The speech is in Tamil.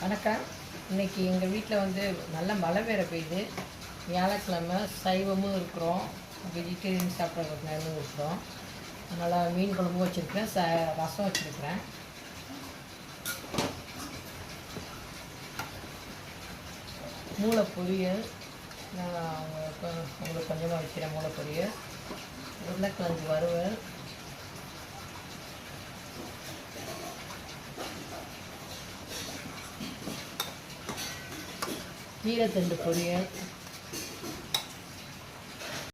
வணக்கம். இன்றைக்கி எங்கள் வீட்டில் வந்து நல்ல மழை வேற பெய்யுது. வியாழக்கிழமை சைவமும் இருக்கிறோம், வெஜிடேரியன் சாப்பிட்றதுனாலும் இருக்கிறோம். அதனால் மீன் குழம்பும் வச்சுருக்கிறேன், ரசம் வச்சுருக்கிறேன். மூளை பொரியல் நான் உங்களுக்கு கொஞ்சமாக வைக்கிறேன். மூளை பொரியல், உருளைக்கிழங்கு வறுவல், கீரைத்தண்டு பொரியல்,